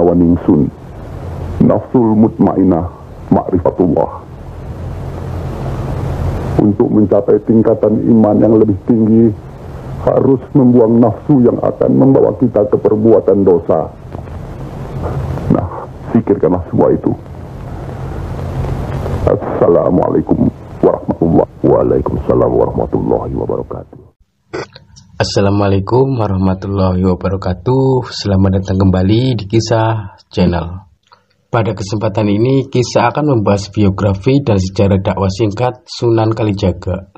nyawa ningsun. Nafsul mutmainah ma'rifatullah. Untuk mencapai tingkatan iman yang lebih tinggi, harus membuang nafsu yang akan membawa kita ke perbuatan dosa. Nah, pikirkanlah semua itu. Assalamualaikum warahmatullahi wabarakatuh. Waalaikumsalam warahmatullahi wabarakatuh. Assalamualaikum warahmatullahi wabarakatuh. Selamat datang kembali di Kisah Channel. Pada kesempatan ini, Kisah akan membahas biografi dan sejarah dakwah singkat Sunan Kalijaga.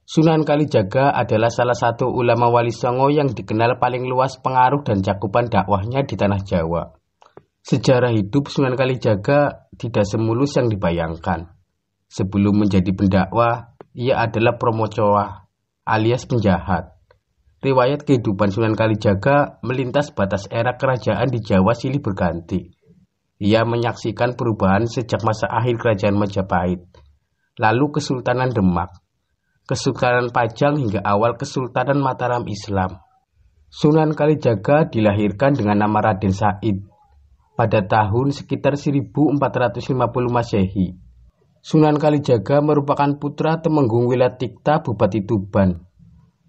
Sunan Kalijaga adalah salah satu ulama Wali Songo yang dikenal paling luas pengaruh dan cakupan dakwahnya di tanah Jawa. Sejarah hidup Sunan Kalijaga tidak semulus yang dibayangkan. Sebelum menjadi pendakwah, ia adalah promocoah alias penjahat. Riwayat kehidupan Sunan Kalijaga melintas batas era kerajaan di Jawa silih berganti. Ia menyaksikan perubahan sejak masa akhir kerajaan Majapahit, lalu Kesultanan Demak, Kesultanan Pajang hingga awal Kesultanan Mataram Islam. Sunan Kalijaga dilahirkan dengan nama Raden Said pada tahun sekitar 1450 Masehi. Sunan Kalijaga merupakan putra Temenggung Wilatikta Bupati Tuban.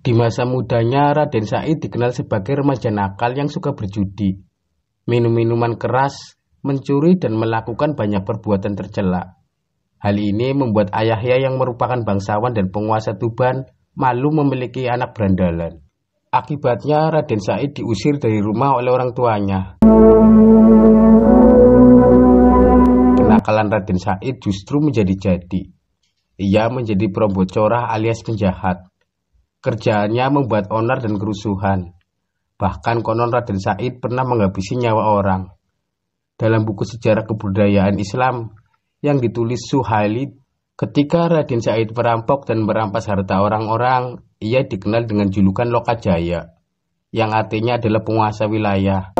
Di masa mudanya, Raden Said dikenal sebagai remaja nakal yang suka berjudi, minum minuman keras, mencuri dan melakukan banyak perbuatan tercela. Hal ini membuat ayahnya yang merupakan bangsawan dan penguasa Tuban malu memiliki anak berandalan. Akibatnya Raden Said diusir dari rumah oleh orang tuanya. Kenakalan Raden Said justru menjadi-jadi. Ia menjadi promocorah alias penjahat. Kerjaannya membuat onar dan kerusuhan. Bahkan konon Raden Said pernah menghabisi nyawa orang. Dalam buku sejarah kebudayaan Islam yang ditulis Suhaili, ketika Raden Said merampok dan merampas harta orang-orang, ia dikenal dengan julukan Lokajaya, yang artinya adalah penguasa wilayah.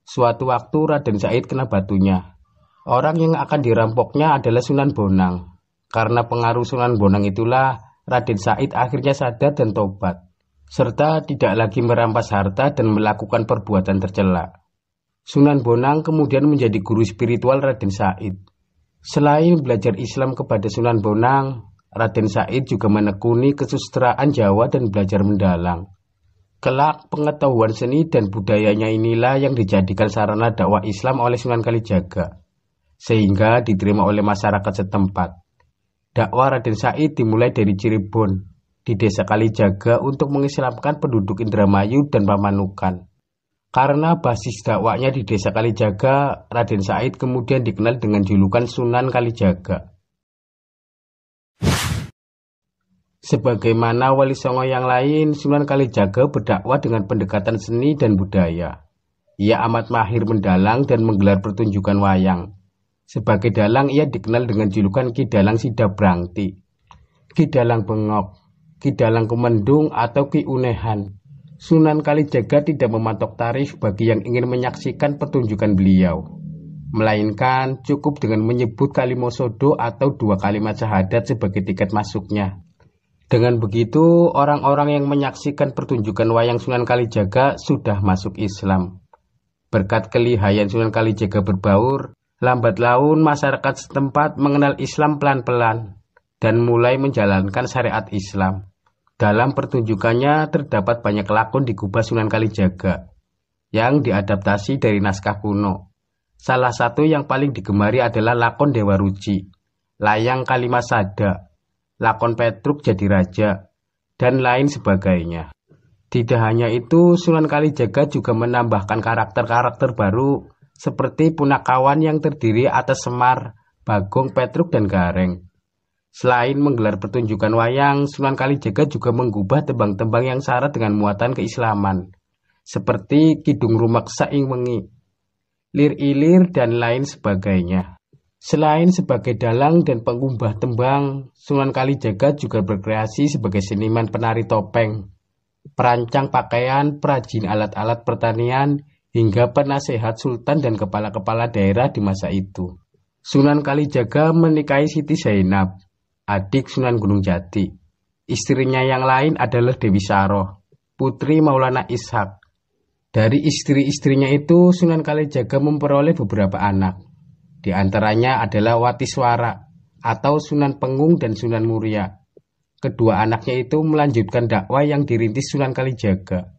Suatu waktu Raden Said kena batunya. Orang yang akan dirampoknya adalah Sunan Bonang. Karena pengaruh Sunan Bonang itulah Raden Said akhirnya sadar dan tobat, serta tidak lagi merampas harta dan melakukan perbuatan tercela. Sunan Bonang kemudian menjadi guru spiritual Raden Said. Selain belajar Islam kepada Sunan Bonang, Raden Said juga menekuni kesusastraan Jawa dan belajar mendalang. Kelak pengetahuan seni dan budayanya inilah yang dijadikan sarana dakwah Islam oleh Sunan Kalijaga, sehingga diterima oleh masyarakat setempat. Dakwah Raden Said dimulai dari Cirebon, di desa Kalijaga untuk mengislamkan penduduk Indramayu dan Pamanukan. Karena basis dakwahnya di desa Kalijaga, Raden Said kemudian dikenal dengan julukan Sunan Kalijaga. Sebagaimana Wali Songo yang lain, Sunan Kalijaga berdakwah dengan pendekatan seni dan budaya. Ia amat mahir mendalang dan menggelar pertunjukan wayang. Sebagai dalang, ia dikenal dengan julukan Ki Dalang Sidabrangti, Ki Dalang Bengok, Ki Dalang Kumendung atau Ki Unehan. Sunan Kalijaga tidak mematok tarif bagi yang ingin menyaksikan pertunjukan beliau, melainkan cukup dengan menyebut kalimosodo atau 2 kalimat syahadat sebagai tiket masuknya. Dengan begitu, orang-orang yang menyaksikan pertunjukan wayang Sunan Kalijaga sudah masuk Islam. Berkat kelihayan Sunan Kalijaga berbaur, lambat laun masyarakat setempat mengenal Islam pelan-pelan dan mulai menjalankan syariat Islam. Dalam pertunjukannya terdapat banyak lakon di Gubah Sunan Kalijaga yang diadaptasi dari naskah kuno. Salah satu yang paling digemari adalah lakon Dewa Ruci, Layang Kalimasada, lakon Petruk Jadi Raja, dan lain sebagainya. Tidak hanya itu, Sunan Kalijaga juga menambahkan karakter-karakter baru seperti Punakawan yang terdiri atas Semar, Bagong, Petruk, dan Gareng. Selain menggelar pertunjukan wayang, Sunan Kalijaga juga menggubah tembang-tembang yang syarat dengan muatan keislaman, seperti Kidung Rumaksa ing Wengi, Lir Ilir, dan lain sebagainya. Selain sebagai dalang dan penggubah tembang, Sunan Kalijaga juga berkreasi sebagai seniman penari topeng, perancang pakaian, perajin alat-alat pertanian, hingga penasehat sultan dan kepala-kepala daerah di masa itu. Sunan Kalijaga menikahi Siti Zainab, adik Sunan Gunung Jati. Istrinya yang lain adalah Dewi Saroh, putri Maulana Ishak. Dari istri-istrinya itu Sunan Kalijaga memperoleh beberapa anak. Di antaranya adalah Watiswara atau Sunan Pengung dan Sunan Muria. Kedua anaknya itu melanjutkan dakwah yang dirintis Sunan Kalijaga.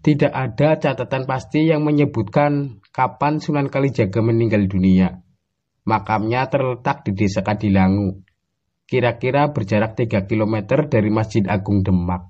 Tidak ada catatan pasti yang menyebutkan kapan Sunan Kalijaga meninggal dunia. Makamnya terletak di Desa Kadilangu, kira-kira berjarak 3 km dari Masjid Agung Demak.